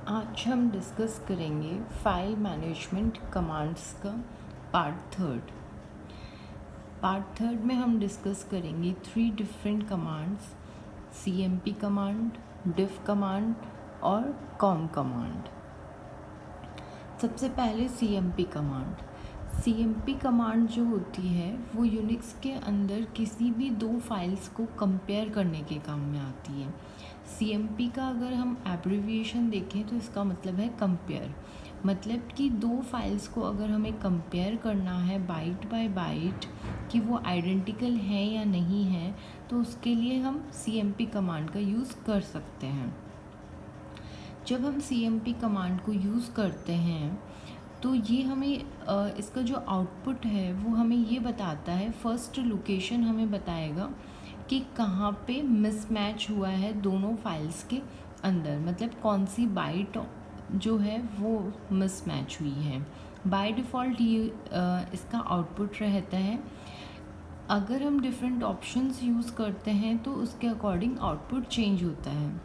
आज हम डिस्कस करेंगे फाइल मैनेजमेंट कमांड्स का पार्ट थर्ड में हम डिस्कस करेंगे 3 different commands, CMP command, diff command और com कमांड। सबसे पहले CMP कमांड जो होती है वो यूनिक्स के अंदर किसी भी 2 फाइल्स को कंपेयर करने के काम में आती है। CMP का अगर हम एब्रिविएशन देखें तो इसका मतलब है कंपेयर, मतलब कि 2 फाइल्स को अगर हमें कंपेयर करना है बाइट बाय बाइट कि वो आइडेंटिकल है या नहीं है, तो उसके लिए हम CMP कमांड का यूज़ कर सकते हैं। जब हम CMP कमांड को यूज़ करते हैं तो ये हमें इसका जो आउटपुट है वो हमें ये बताता है, फर्स्ट लोकेशन हमें बताएगा कि कहाँ पे मिसमैच हुआ है दोनों फाइल्स के अंदर, मतलब कौन सी बाइट जो है वो मिसमैच हुई है। बाय डिफ़ॉल्ट ये इसका आउटपुट रहता है। अगर हम डिफरेंट ऑप्शंस यूज़ करते हैं तो उसके अकॉर्डिंग आउटपुट चेंज होता है।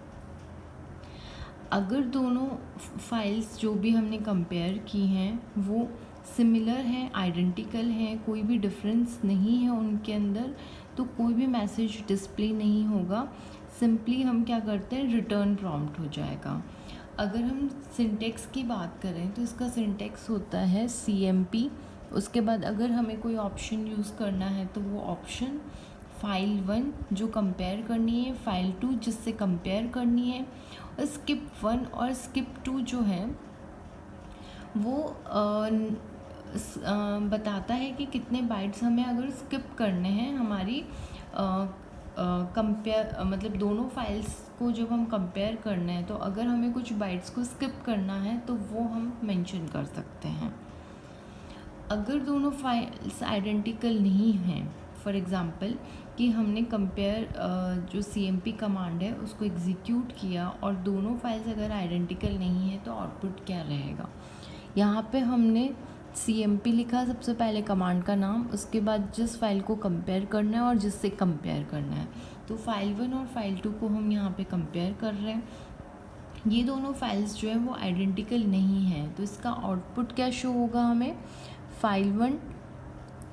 अगर दोनों फाइल्स जो भी हमने कंपेयर की हैं वो सिमिलर हैं, आइडेंटिकल हैं, कोई भी डिफरेंस नहीं है उनके अंदर, तो कोई भी मैसेज डिस्प्ले नहीं होगा। सिंपली हम क्या करते हैं, रिटर्न प्रॉम्प्ट हो जाएगा। अगर हम सिंटेक्स की बात करें तो इसका सिंटेक्स होता है CMP। उसके बाद अगर हमें कोई ऑप्शन यूज़ करना है तो वो ऑप्शन फाइल 1 जो कंपेयर करनी है, फाइल 2 जिससे कंपेयर करनी है, और स्किप 1 और स्किप 2 जो है वो बताता है कि कितने बाइट्स हमें अगर स्किप करने हैं हमारी कंपेयर, मतलब दोनों फाइल्स को जब हम कंपेयर करना है तो अगर हमें कुछ बाइट्स को स्किप करना है तो वो हम मेंशन कर सकते हैं। अगर दोनों फाइल्स आइडेंटिकल नहीं हैं, फॉर एग्ज़ाम्पल कि हमने कंपेयर जो CMP कमांड है उसको एग्जीक्यूट किया और दोनों फाइल्स अगर आइडेंटिकल नहीं है तो आउटपुट क्या रहेगा। यहाँ पे हमने CMP लिखा सबसे पहले कमांड का नाम, उसके बाद जिस फाइल को कंपेयर करना है और जिससे कंपेयर करना है, तो फाइल 1 और फाइल 2 को हम यहाँ पे कंपेयर कर रहे हैं। ये दोनों फाइल्स जो है वो आइडेंटिकल नहीं है, तो इसका आउटपुट क्या शो होगा हमें, फाइल 1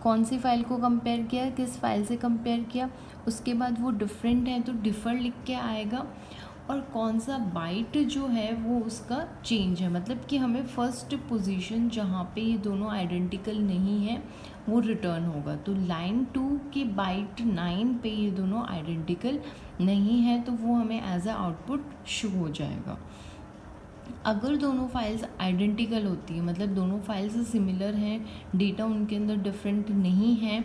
कौन सी फाइल को कंपेयर किया, किस फाइल से कंपेयर किया, उसके बाद वो डिफरेंट है तो डिफ़र लिख के आएगा, और कौन सा बाइट जो है वो उसका चेंज है, मतलब कि हमें फर्स्ट पोजीशन जहाँ पे ये दोनों आइडेंटिकल नहीं है वो रिटर्न होगा। तो लाइन 2 की बाइट 9 पे ये दोनों आइडेंटिकल नहीं है तो वो हमें एज अ आउटपुट शो हो जाएगा। अगर दोनों फाइल्स आइडेंटिकल होती है, मतलब दोनों फाइल्स सिमिलर हैं, डेटा उनके अंदर डिफरेंट नहीं है,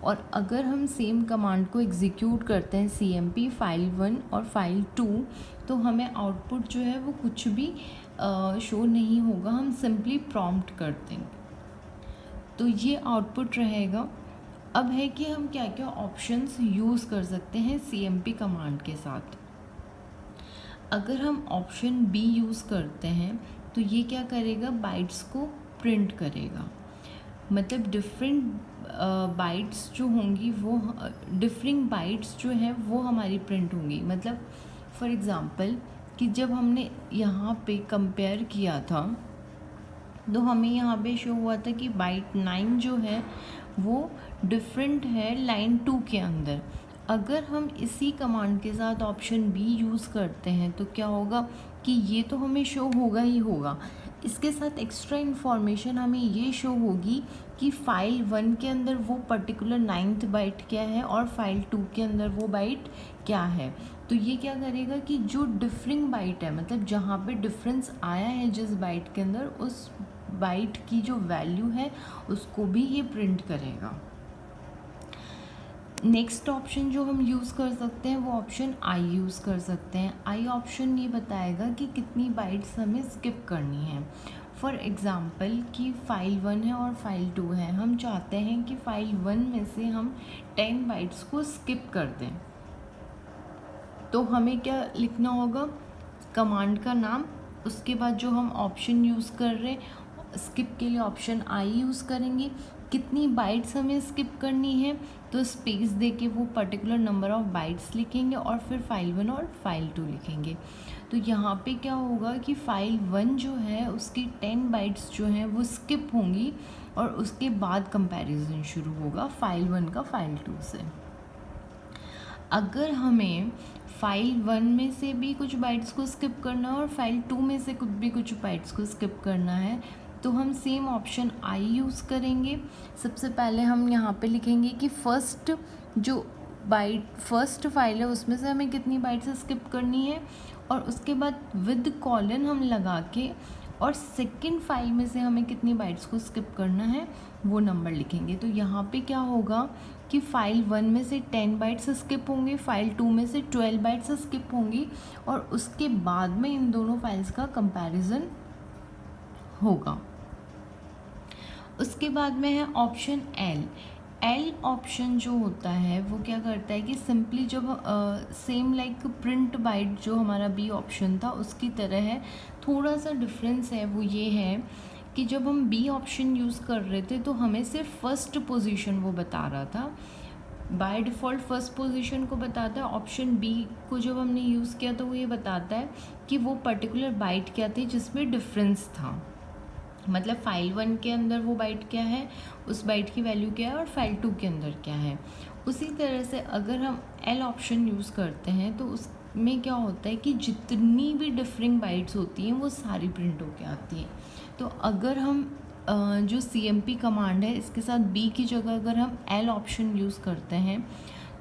और अगर हम सेम कमांड को एग्जीक्यूट करते हैं CMP फाइल 1 और फाइल 2, तो हमें आउटपुट जो है वो कुछ भी शो नहीं होगा, हम सिंपली प्रॉम्प्ट कर देंगे तो ये आउटपुट रहेगा। अब है कि हम क्या क्या ऑप्शंस यूज़ कर सकते हैं CMP कमांड के साथ। अगर हम ऑप्शन B यूज़ करते हैं तो ये क्या करेगा, बाइट्स को प्रिंट करेगा, मतलब डिफरेंट बाइट्स जो होंगी वो डिफरेंट बाइट्स जो हैं वो हमारी प्रिंट होंगी। मतलब फॉर एग्ज़ाम्पल कि जब हमने यहाँ पे कंपेयर किया था तो हमें यहाँ पे शो हुआ था कि बाइट 9 जो है वो डिफरेंट है लाइन 2 के अंदर। अगर हम इसी कमांड के साथ ऑप्शन B यूज़ करते हैं तो क्या होगा कि ये तो हमें शो होगा ही होगा, इसके साथ एक्स्ट्रा इन्फॉर्मेशन हमें ये शो होगी कि फाइल 1 के अंदर वो पर्टिकुलर 9th बाइट क्या है और फाइल 2 के अंदर वो बाइट क्या है। तो ये क्या करेगा कि जो डिफरिंग बाइट है, मतलब जहाँ पे डिफरेंस आया है जिस बाइट के अंदर, उस बाइट की जो वैल्यू है उसको भी ये प्रिंट करेगा। नेक्स्ट ऑप्शन जो हम यूज़ कर सकते हैं वो ऑप्शन I यूज़ कर सकते हैं। I ऑप्शन ये बताएगा कि कितनी बाइट्स हमें स्किप करनी है। फॉर एग्ज़ाम्पल कि फाइल 1 है और फाइल 2 है, हम चाहते हैं कि फाइल 1 में से हम 10 बाइट्स को स्किप कर दें, तो हमें क्या लिखना होगा, कमांड का नाम, उसके बाद जो हम ऑप्शन यूज़ कर रहे हैं स्किप के लिए ऑप्शन I यूज़ करेंगे, कितनी बाइट्स हमें स्किप करनी है तो स्पेस दे के वो पर्टिकुलर नंबर ऑफ़ बाइट्स लिखेंगे और फिर फाइल 1 और फाइल 2 लिखेंगे। तो यहाँ पे क्या होगा कि फाइल 1 जो है उसकी 10 बाइट्स जो हैं वो स्किप होंगी और उसके बाद कंपैरिजन शुरू होगा फाइल 1 का फाइल 2 से। अगर हमें फाइल 1 में से भी कुछ बाइट्स को स्किप करना है और फाइल 2 में से कुछ बाइट्स को स्किप करना है तो हम सेम ऑप्शन आई यूज़ करेंगे। सबसे पहले हम यहाँ पे लिखेंगे कि फर्स्ट फाइल है उसमें से हमें कितनी बाइट्स स्किप करनी है, और उसके बाद विद कॉलन हम लगा के और सेकंड फाइल में से हमें कितनी बाइट्स को स्किप करना है वो नंबर लिखेंगे। तो यहाँ पे क्या होगा कि फाइल 1 में से 10 बाइट्स स्किप होंगे, फाइल 2 में से 12 बाइट्स स्किप होंगी और उसके बाद में इन दोनों फाइल्स का कंपैरिजन होगा। उसके बाद में है ऑप्शन एल ऑप्शन जो होता है वो क्या करता है कि सिंपली जब सेम लाइक प्रिंट बाइट जो हमारा बी ऑप्शन था उसकी तरह है, थोड़ा सा डिफरेंस है वो ये है कि जब हम बी ऑप्शन यूज़ कर रहे थे तो हमें सिर्फ फर्स्ट पोजीशन वो बता रहा था, बाय डिफ़ॉल्ट फर्स्ट पोजीशन को बताता है। ऑप्शन बी को जब हमने यूज़ किया तो वो ये बताता है कि वो पर्टिकुलर बाइट क्या थी जिसमें डिफरेंस था, मतलब फाइल 1 के अंदर वो बाइट क्या है, उस बाइट की वैल्यू क्या है और फाइल 2 के अंदर क्या है। उसी तरह से अगर हम एल ऑप्शन यूज़ करते हैं तो उसमें क्या होता है कि जितनी भी डिफरिंग बाइट्स होती हैं वो सारी प्रिंट होके आती हैं। तो अगर हम जो CMP कमांड है इसके साथ बी की जगह अगर हम एल ऑप्शन यूज़ करते हैं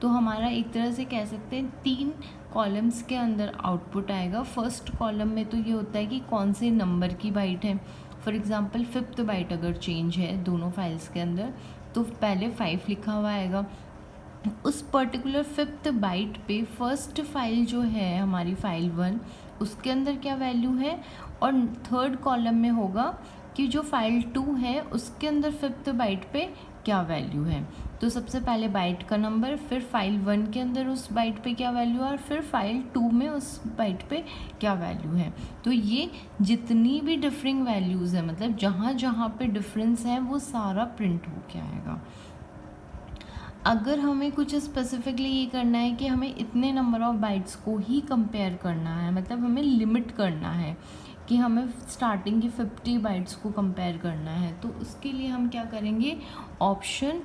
तो हमारा एक तरह से कह सकते हैं 3 कॉलम्स के अंदर आउटपुट आएगा। फर्स्ट कॉलम में तो ये होता है कि कौन से नंबर की बाइट है, फॉर एग्ज़ाम्पल 5th बाइट अगर चेंज है दोनों फाइल्स के अंदर तो पहले 5 लिखा हुआ आएगा। उस पर्टिकुलर 5th बाइट पे फर्स्ट फाइल जो है हमारी फाइल 1 उसके अंदर क्या वैल्यू है, और थर्ड कॉलम में होगा कि जो फाइल 2 है उसके अंदर 5th बाइट पे क्या वैल्यू है। तो सबसे पहले बाइट का नंबर, फिर फाइल 1 के अंदर उस बाइट पे क्या वैल्यू है और फिर फाइल 2 में उस बाइट पे क्या वैल्यू है। तो ये जितनी भी डिफरिंग वैल्यूज़ है, मतलब जहाँ जहाँ पे डिफरेंस है वो सारा प्रिंट होके आएगा। अगर हमें कुछ स्पेसिफिकली ये करना है कि हमें इतने नंबर ऑफ बाइट्स को ही कंपेयर करना है, मतलब हमें लिमिट करना है कि हमें स्टार्टिंग की 50 बाइट्स को कंपेयर करना है, तो उसके लिए हम क्या करेंगे, ऑप्शन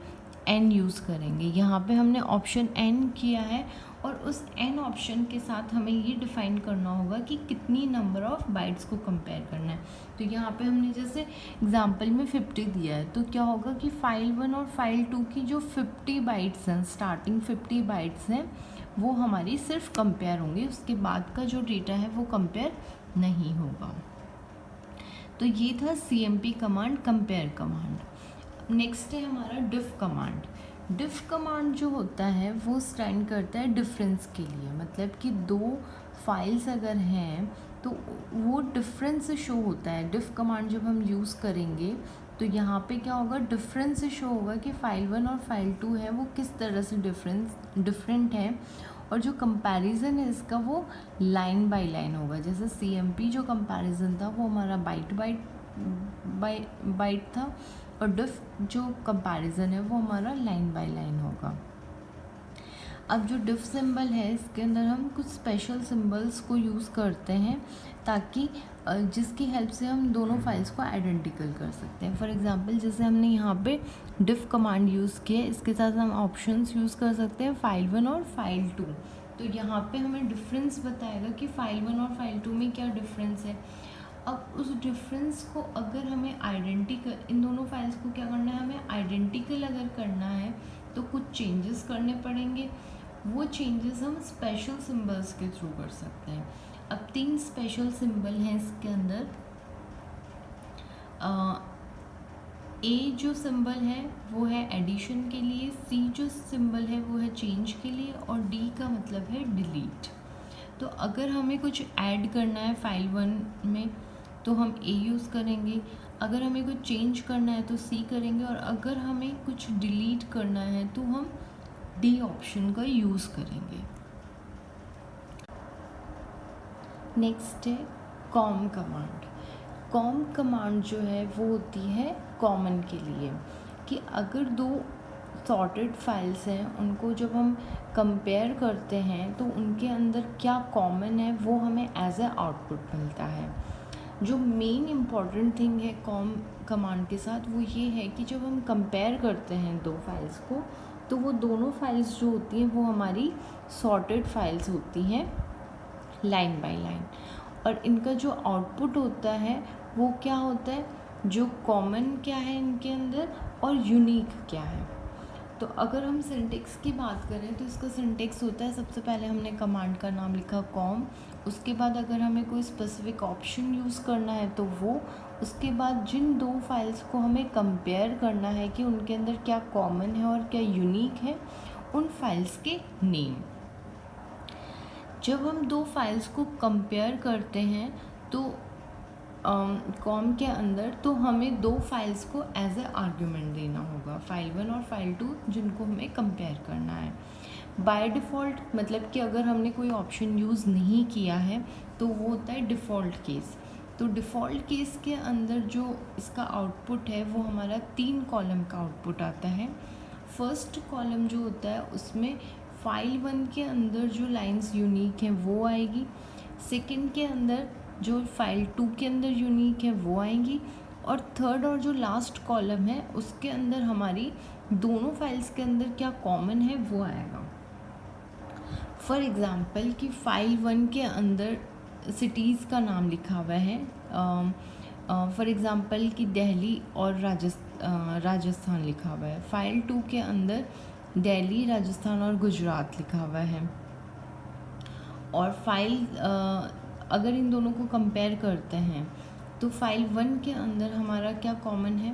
एन यूज़ करेंगे। यहाँ पे हमने ऑप्शन एन किया है और उस एन ऑप्शन के साथ हमें ये डिफ़ाइन करना होगा कि कितनी नंबर ऑफ़ बाइट्स को कंपेयर करना है। तो यहाँ पे हमने जैसे एग्जांपल में 50 दिया है, तो क्या होगा कि फाइल 1 और फाइल 2 की जो 50 बाइट्स हैं, स्टार्टिंग 50 बाइट्स हैं, वो हमारी सिर्फ कंपेयर होंगी, उसके बाद का जो डेटा है वो कंपेयर नहीं होगा। तो ये था CMP command, compare command. Next है हमारा डिफ कमांड। डिफ कमांड जो होता है वो स्टैंड करता है डिफरेंस के लिए, मतलब कि दो फाइल्स अगर हैं तो वो डिफरेंस शो होता है। डिफ कमांड जब हम यूज़ करेंगे तो यहाँ पे क्या होगा, डिफरेंस शो होगा कि फाइल 1 और फाइल 2 है वो किस तरह से डिफरेंट है, और जो कंपैरिजन है इसका वो लाइन बाय लाइन होगा। जैसे CMP जो कंपैरिजन था वो हमारा बाइट था, और डिफ जो कंपैरिजन है वो हमारा लाइन बाय लाइन होगा। अब जो डिफ सिंबल है इसके अंदर हम कुछ स्पेशल सिंबल्स को यूज़ करते हैं ताकि जिसकी हेल्प से हम दोनों फाइल्स को आइडेंटिकल कर सकते हैं। फॉर एग्जांपल जैसे हमने यहाँ पे डिफ कमांड यूज़ किया है, इसके साथ हम ऑप्शंस यूज़ कर सकते हैं फाइल 1 और फाइल 2। तो यहाँ पे हमें डिफरेंस बताएगा कि फाइल 1 और फाइल 2 में क्या डिफरेंस है। अब उस डिफरेंस को अगर हमें आइडेंटिकल, इन दोनों फाइल्स को क्या करना है, हमें आइडेंटिकल अगर करना है तो कुछ चेंजेस करने पड़ेंगे। वो चेंजेस हम स्पेशल सिंबल्स के थ्रू कर सकते हैं। अब 3 स्पेशल सिंबल हैं इसके अंदर। ए जो सिंबल है वो है एडिशन के लिए, सी जो सिंबल है वो है चेंज के लिए, और डी का मतलब है डिलीट। तो अगर हमें कुछ ऐड करना है फाइल 1 में तो हम ए यूज़ करेंगे, अगर हमें कुछ चेंज करना है तो सी करेंगे, और अगर हमें कुछ डिलीट करना है तो हम डी ऑप्शन का यूज़ करेंगे। नेक्स्ट है कॉम कमांड। कॉम कमांड जो है वो होती है कॉमन के लिए, कि अगर दो सॉर्टेड फाइल्स हैं उनको जब हम कंपेयर करते हैं तो उनके अंदर क्या कॉमन है वो हमें एज ए आउटपुट मिलता है। जो मेन इम्पॉर्टेंट थिंग है कॉम कमांड के साथ वो ये है कि जब हम कंपेयर करते हैं दो फाइल्स को तो वो दोनों फाइल्स जो होती हैं वो हमारी सॉर्टेड फाइल्स होती हैं लाइन बाय लाइन, और इनका जो आउटपुट होता है वो क्या होता है, जो कॉमन क्या है इनके अंदर और यूनिक क्या है। तो अगर हम सिंटेक्स की बात करें तो इसका सिंटेक्स होता है, सबसे पहले हमने कमांड का नाम लिखा कॉम, उसके बाद अगर हमें कोई स्पेसिफिक ऑप्शन यूज़ करना है तो वो, उसके बाद जिन दो फाइल्स को हमें कंपेयर करना है कि उनके अंदर क्या कॉमन है और क्या यूनिक है, उन फाइल्स के नेम। जब हम दो फाइल्स को कंपेयर करते हैं तो कॉम के अंदर तो हमें दो फाइल्स को एज ए आर्ग्यूमेंट देना होगा, फाइल 1 और फाइल 2 जिनको हमें कंपेयर करना है। बाय डिफ़ॉल्ट मतलब कि अगर हमने कोई ऑप्शन यूज़ नहीं किया है तो वो होता है डिफ़ॉल्ट केस। तो डिफ़ॉल्ट केस के अंदर जो इसका आउटपुट है वो हमारा 3 कॉलम का आउटपुट आता है। फर्स्ट कॉलम जो होता है उसमें फाइल 1 के अंदर जो लाइंस यूनिक हैं वो आएगी, सेकंड के अंदर जो फाइल 2 के अंदर यूनिक है वो आएंगी, और थर्ड और जो लास्ट कॉलम है उसके अंदर हमारी दोनों फाइल्स के अंदर क्या कॉमन है वो आएगा। फॉर एग्ज़ाम्पल कि फाइल 1 के अंदर सिटीज़ का नाम लिखा हुआ है, फॉर एग्ज़ाम्पल कि दिल्ली और राजस्थान लिखा हुआ है। फाइल 2 के अंदर दिल्ली, राजस्थान और गुजरात लिखा हुआ है। और फाइल अगर इन दोनों को कंपेयर करते हैं तो फाइल 1 के अंदर हमारा क्या कॉमन है,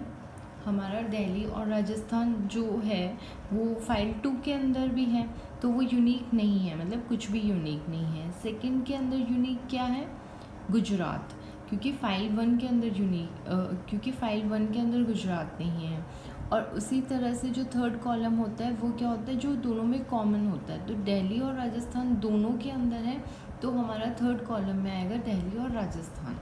हमारा दिल्ली और राजस्थान जो है वो फाइल 2 के अंदर भी है तो वो यूनिक नहीं है, मतलब कुछ भी यूनिक नहीं है। सेकंड के अंदर यूनिक क्या है, गुजरात, क्योंकि फाइल 1 के अंदर गुजरात नहीं है। और उसी तरह से जो थर्ड कॉलम होता है वो क्या होता है, जो दोनों में कॉमन होता है। तो दिल्ली और राजस्थान दोनों के अंदर है तो हमारा थर्ड कॉलम में आएगा दिल्ली और राजस्थान।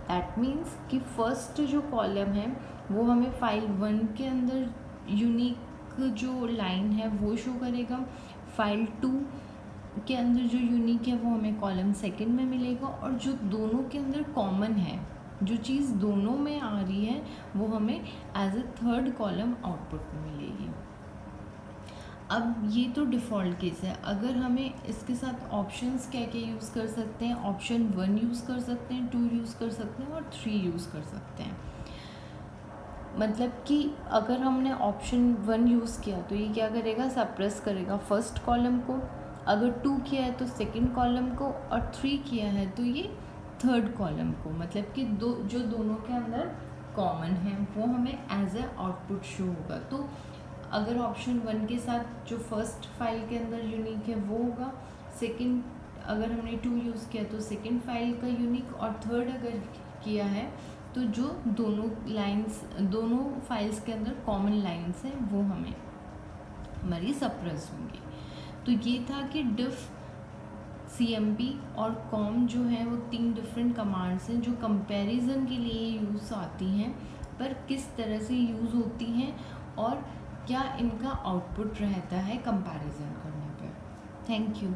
दैट मीन्स कि फर्स्ट जो कॉलम है वो हमें फाइल 1 के अंदर यूनिक जो लाइन है वो शो करेगा, फाइल 2 के अंदर जो यूनिक है वो हमें कॉलम सेकंड में मिलेगा, और जो दोनों के अंदर कॉमन है, जो चीज़ दोनों में आ रही है वो हमें as a third column output में मिलेगी। अब ये तो डिफ़ॉल्ट केस है। अगर हमें इसके साथ ऑप्शंस क्या क्या यूज़ कर सकते हैं, ऑप्शन 1 यूज़ कर सकते हैं, 2 यूज़ कर सकते हैं और 3 यूज़ कर सकते हैं। मतलब कि अगर हमने ऑप्शन 1 यूज़ किया तो ये क्या करेगा, सप्रेस करेगा फर्स्ट कॉलम को, अगर 2 किया है तो सेकंड कॉलम को, और 3 किया है तो ये थर्ड कॉलम को। मतलब कि जो दोनों के अंदर कॉमन है वो हमें एज ए आउटपुट शो होगा। तो अगर ऑप्शन 1 के साथ जो फर्स्ट फाइल के अंदर यूनिक है वो होगा, सेकंड अगर हमने 2 यूज़ किया तो सेकंड फाइल का यूनिक, और थर्ड अगर किया है तो जो दोनों फाइल्स के अंदर कॉमन लाइंस हैं वो हमारी सप्रेस होंगी। तो ये था कि डिफ, CMP और कॉम जो है वो 3 डिफरेंट कमांड्स हैं जो कंपैरिजन के लिए यूज़ आती हैं, पर किस तरह से यूज़ होती हैं और क्या इनका आउटपुट रहता है कंपैरिजन करने पर। Thank you.